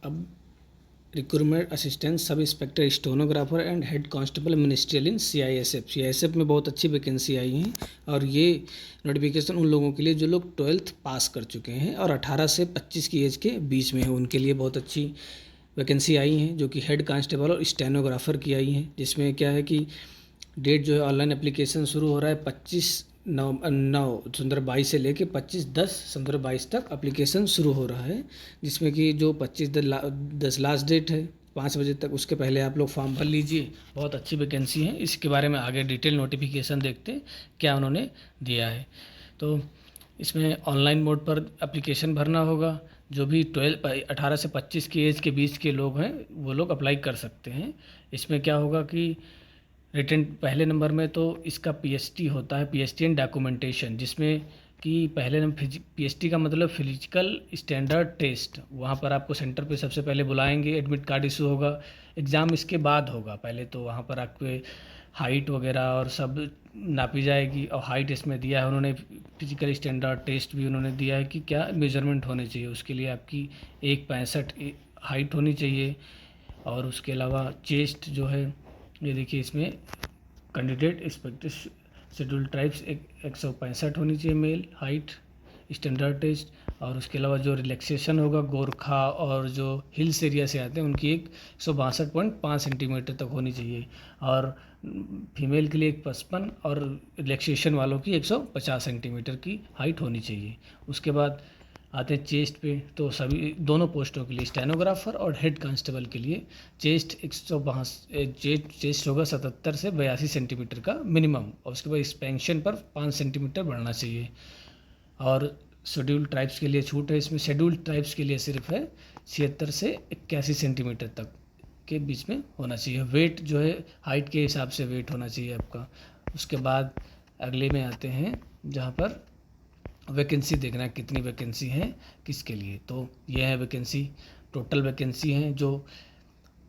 अब recruitment assistant sub inspector stenographer and head constable ministerial in CISF में बहुत अच्छी वैकेंसी आई हैं। और ये नोटिफिकेशन उन लोगों के लिए जो लोग 12th पास कर चुके हैं और 18 से 25 की एज के बीच में हैं, उनके लिए बहुत अच्छी वैकेंसी आई हैं, जो कि हेड कांस्टेबल और स्टेनोग्राफर की आई हैं। जिसमें क्या है कि डेट जो है ऑनलाइन एप्लीकेशन शुरू हो रहा है 25/9/2022 से लेके 25/10/2022 तक एप्लीकेशन शुरू हो रहा है। जिसमें कि जो 25/10 लास्ट डेट है 5 बजे तक, उसके पहले आप लोग फॉर्म भर लीजिए। बहुत अच्छी वैकेंसी है। इसके बारे में आगे डिटेल नोटिफिकेशन देखते क्या उन्होंने दिया है। तो इसमें ऑनलाइन मोड पर एप्लीकेशन भरना होगा। जो भी 18 से 25 की एज के बीच के लोग हैं वो लोग अप्लाई कर सकते हैं। इसमें क्या होगा कि रिटन पहले नंबर में तो इसका पीएचटी होता है, पीएचटी इन डॉक्यूमेंटेशन, जिसमें कि पहले नंबर पीएचटी का मतलब फिजिकल स्टैंडर्ड टेस्ट। वहाँ पर आपको सेंटर पे सबसे पहले बुलाएंगे, एडमिट कार्ड इशू होगा, एग्ज़ाम इसके बाद होगा। पहले तो वहाँ पर आपके हाइट वगैरह और सब नापी जाएगी। और हाइट इसमें दिया है उन्होंने, फिजिकल स्टैंडर्ड टेस्ट भी उन्होंने दिया है कि क्या मेजरमेंट होने चाहिए। उसके लिए आपकी 1.65 हाइट होनी चाहिए। और उसके अलावा चेस्ट जो है, ये देखिए इसमें कैंडिडेट इंस्पेक्टर शेड्यूल्ड ट्राइब्स 165 होनी चाहिए मेल हाइट, स्टैंडर्ड टेस्ट। और उसके अलावा जो रिलैक्सेशन होगा गोरखा और जो हिल्स एरिया से आते हैं उनकी 162.5 सेंटीमीटर तक होनी चाहिए। और फीमेल के लिए 155 और रिलैक्सेशन वालों की 150 सेंटीमीटर की हाइट होनी चाहिए। उसके बाद आते हैं चेस्ट पे, तो सभी दोनों पोस्टों के लिए स्टेनोग्राफर और हेड कांस्टेबल के लिए चेस्ट 162 चेस्ट होगा 77 से 82 सेंटीमीटर का मिनिमम। और उसके बाद एक्सपेंशन पर 5 सेंटीमीटर बढ़ना चाहिए। और शेड्यूल्ड ट्राइब्स के लिए छूट है। इसमें शेड्यूल्ड ट्राइब्स के लिए सिर्फ है 76 से 81 सेंटीमीटर तक के बीच में होना चाहिए। वेट जो है हाइट के हिसाब से वेट होना चाहिए आपका। उसके बाद अगले में आते हैं जहाँ पर वैकेंसी देखना है कितनी वैकेंसी है किसके लिए। तो यह है वैकेंसी, टोटल वैकेंसी हैं जो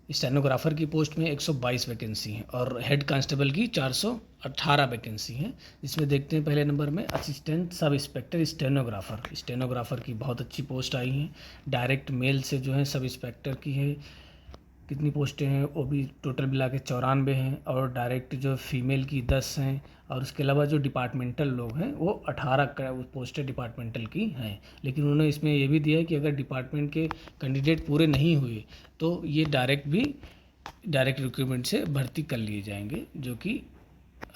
स्टेनोग्राफर की पोस्ट में 122 वैकेंसी हैं और हेड कांस्टेबल की 418 वैकेंसी हैं। जिसमें देखते हैं पहले नंबर में असिस्टेंट सब इंस्पेक्टर स्टेनोग्राफर की बहुत अच्छी पोस्ट आई हैं। डायरेक्ट मेल से जो है सब इंस्पेक्टर की है, कितनी पोस्टें हैं वो भी टोटल मिला के 94 हैं। और डायरेक्ट जो फीमेल की 10 हैं। और उसके अलावा जो डिपार्टमेंटल लोग हैं वो 18 पोस्टें डिपार्टमेंटल की हैं। लेकिन उन्होंने इसमें ये भी दिया है कि अगर डिपार्टमेंट के कैंडिडेट पूरे नहीं हुए तो ये डायरेक्ट रिक्रूटमेंट से भर्ती कर लिए जाएंगे। जो कि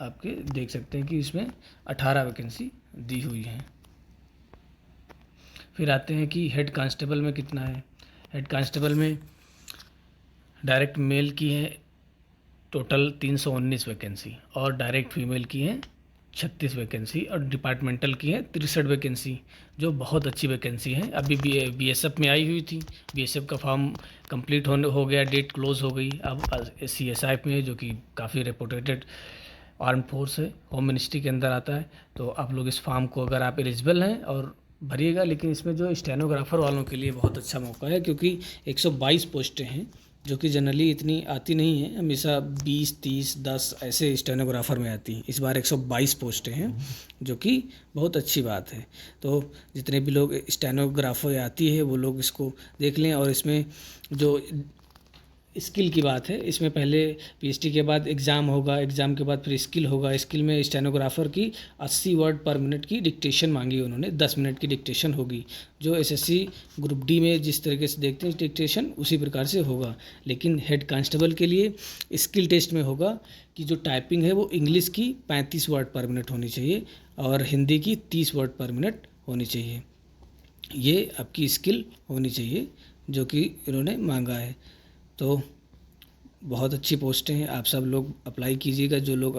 आपके देख सकते हैं कि इसमें 18 वैकेंसी दी हुई हैं। फिर आते हैं कि हेड कांस्टेबल में कितना है। हेड कांस्टेबल में डायरेक्ट मेल की है टोटल 319 वैकेंसी और डायरेक्ट फीमेल की हैं 36 वैकेंसी और डिपार्टमेंटल की हैं 63 वैकेंसी, जो बहुत अच्छी वैकेंसी है। अभी बीएसएफ में आई हुई थी, बीएसएफ का फॉर्म कंप्लीट हो गया, डेट क्लोज हो गई। अब सीएसआईएफ में, जो कि काफ़ी रेपुटेटेड आर्म फोर्स है, होम मिनिस्ट्री के अंदर आता है। तो आप लोग इस फॉर्म को अगर आप एलिजिबल हैं और भरिएगा। लेकिन इसमें जो स्टेनोग्राफर वालों के लिए बहुत अच्छा मौका है, क्योंकि 122 पोस्टें हैं जो कि जनरली इतनी आती नहीं है, हमेशा 20, 30, 10 ऐसे स्टेनोग्राफर में आती हैं। इस बार 122 पोस्टें हैं, जो कि बहुत अच्छी बात है। तो जितने भी लोग स्टेनोग्राफर आती है वो लोग इसको देख लें। और इसमें जो स्किल की बात है, इसमें पहले पीएचडी के बाद एग्ज़ाम होगा, एग्ज़ाम के बाद फिर स्किल होगा। स्किल में स्टेनोग्राफर की 80 वर्ड पर मिनट की डिक्टेशन मांगी उन्होंने, 10 मिनट की डिक्टेशन होगी। जो एसएससी ग्रुप डी में जिस तरीके से देखते हैं डिक्टेशन, उसी प्रकार से होगा। लेकिन हेड कांस्टेबल के लिए स्किल टेस्ट में होगा कि जो टाइपिंग है वो इंग्लिश की 35 वर्ड पर मिनट होनी चाहिए और हिंदी की 30 वर्ड पर मिनट होनी चाहिए। ये आपकी स्किल होनी चाहिए जो कि इन्होंने मांगा है। तो बहुत अच्छी पोस्टें हैं, आप सब लोग अप्लाई कीजिएगा। जो लोग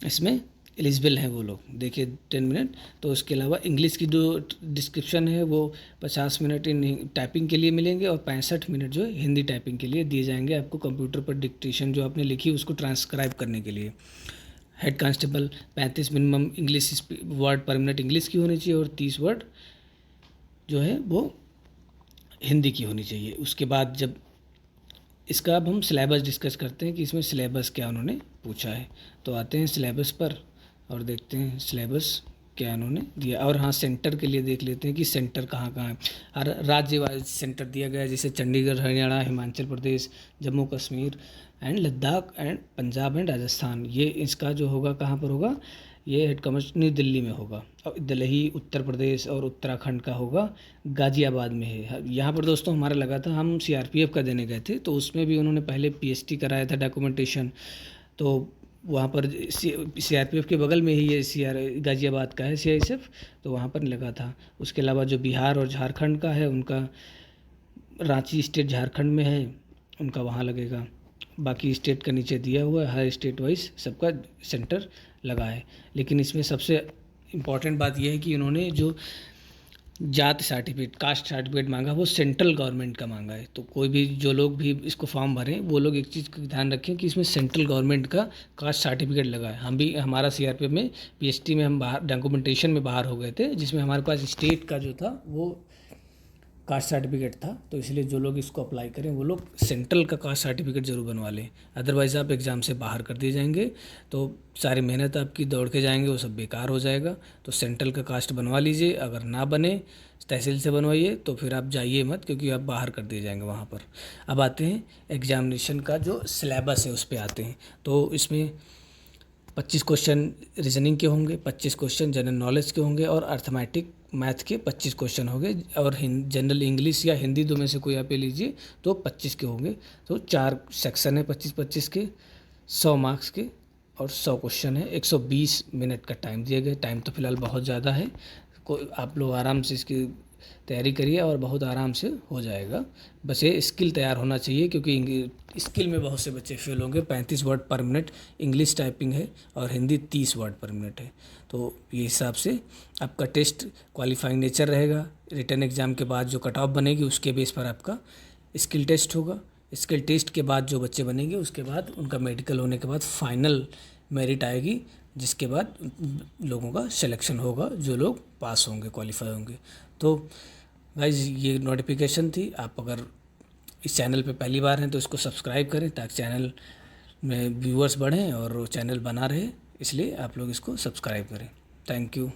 इसमें एलिजिबल हैं वो लोग देखिए 10 मिनट। तो उसके अलावा इंग्लिश की जो डिस्क्रिप्शन है वो 50 मिनट इन टाइपिंग के लिए मिलेंगे और 65 मिनट जो है हिंदी टाइपिंग के लिए दिए जाएंगे आपको, कंप्यूटर पर डिक्टेशन जो आपने लिखी उसको ट्रांसक्राइब करने के लिए। Head constable 35 minimum English word पर मिनट इंग्लिश की होनी चाहिए और 30 वर्ड जो है वो हिंदी की होनी चाहिए। उसके बाद जब इसका अब हम सिलेबस डिस्कस करते हैं कि इसमें सिलेबस क्या उन्होंने पूछा है। तो आते हैं सिलेबस पर और देखते हैं सिलेबस क्या इन्होंने दिया। और हाँ, सेंटर के लिए देख लेते हैं कि सेंटर कहाँ कहाँ है। हर राज्य वाइज सेंटर दिया गया है, जैसे Chandigarh, Haryana, Himachal Pradesh, Jammu Kashmir and Ladakh and Punjab and Rajasthan. ये इसका जो होगा कहाँ पर होगा, ये हेड क्वार्टर न्यू दिल्ली में होगा। और दिल्ली उत्तर प्रदेश और उत्तराखंड का होगा गाज़ियाबाद में है। यहाँ पर दोस्तों हमारा लगा था, हम सीआरपीएफ का देने गए थे तो उसमें भी उन्होंने पहले पीएसटी कराया था डॉक्यूमेंटेशन, तो वहाँ पर सीआरपीएफ के बगल में ही ये गाज़ियाबाद का है सीआईएसएफ, तो वहाँ पर लगा था। उसके अलावा जो बिहार और झारखंड का है उनका, रांची स्टेट झारखंड में है, उनका वहाँ लगेगा। बाकी स्टेट का नीचे दिया हुआ है, हर स्टेट वाइज सबका सेंटर लगा है। लेकिन इसमें सबसे इम्पॉर्टेंट बात यह है कि इन्होंने जो जात सर्टिफिकेट, कास्ट सर्टिफिकेट मांगा वो सेंट्रल गवर्नमेंट का मांगा है। तो कोई भी जो लोग भी इसको फॉर्म भरें वो लोग एक चीज़ का ध्यान रखें कि इसमें सेंट्रल गवर्नमेंट का कास्ट सर्टिफिकेट लगा है। हम भी, हमारा सीआरपीएफ में पीएसटी में हम बाहर डॉक्यूमेंटेशन में बाहर हो गए थे, जिसमें हमारे पास स्टेट का जो था वो कास्ट सर्टिफिकेट था, तो इसलिए जो लोग इसको अप्लाई करें वो लोग सेंट्रल का कास्ट सर्टिफिकेट ज़रूर बनवा लें, अदरवाइज़ आप एग्ज़ाम से बाहर कर दिए जाएंगे। तो सारी मेहनत आपकी दौड़ के जाएंगे वो सब बेकार हो जाएगा। तो सेंट्रल का कास्ट बनवा लीजिए, अगर ना बने तहसील से बनवाइए, तो फिर आप जाइए मत, क्योंकि आप बाहर कर दिए जाएंगे वहाँ पर। अब आते हैं एग्जामिनेशन का जो सिलेबस है उस पर आते हैं। तो इसमें 25 क्वेश्चन रीजनिंग के होंगे, 25 क्वेश्चन जनरल नॉलेज के होंगे और अर्थमेटिक मैथ के 25 क्वेश्चन होंगे, और जनरल इंग्लिश या हिंदी दो में से कोई आप ले लीजिए तो 25 के होंगे। तो 4 सेक्शन है 25-25 के, 100 मार्क्स के, और 100 क्वेश्चन है। 120 मिनट का टाइम दिया गया। टाइम तो फिलहाल बहुत ज़्यादा है, आप लोग आराम से इसकी तैयारी करिए और बहुत आराम से हो जाएगा। बस ये स्किल तैयार होना चाहिए, क्योंकि स्किल में बहुत से बच्चे फेल होंगे। 35 वर्ड पर मिनट इंग्लिश टाइपिंग है और हिंदी 30 वर्ड पर मिनट है। तो ये हिसाब से आपका टेस्ट क्वालिफाइंग नेचर रहेगा। रिटन एग्ज़ाम के बाद जो कट ऑफ बनेगी उसके बेस पर आपका स्किल टेस्ट होगा। स्किल टेस्ट के बाद जो बच्चे बनेंगे उसके बाद उनका मेडिकल होने के बाद फाइनल मेरिट आएगी, जिसके बाद लोगों का सिलेक्शन होगा, जो लोग पास होंगे, क्वालिफाई होंगे। तो गाइज ये नोटिफिकेशन थी। आप अगर इस चैनल पे पहली बार हैं तो इसको सब्सक्राइब करें, ताकि चैनल में व्यूअर्स बढ़ें और चैनल बना रहे, इसलिए आप लोग इसको सब्सक्राइब करें। Thank you.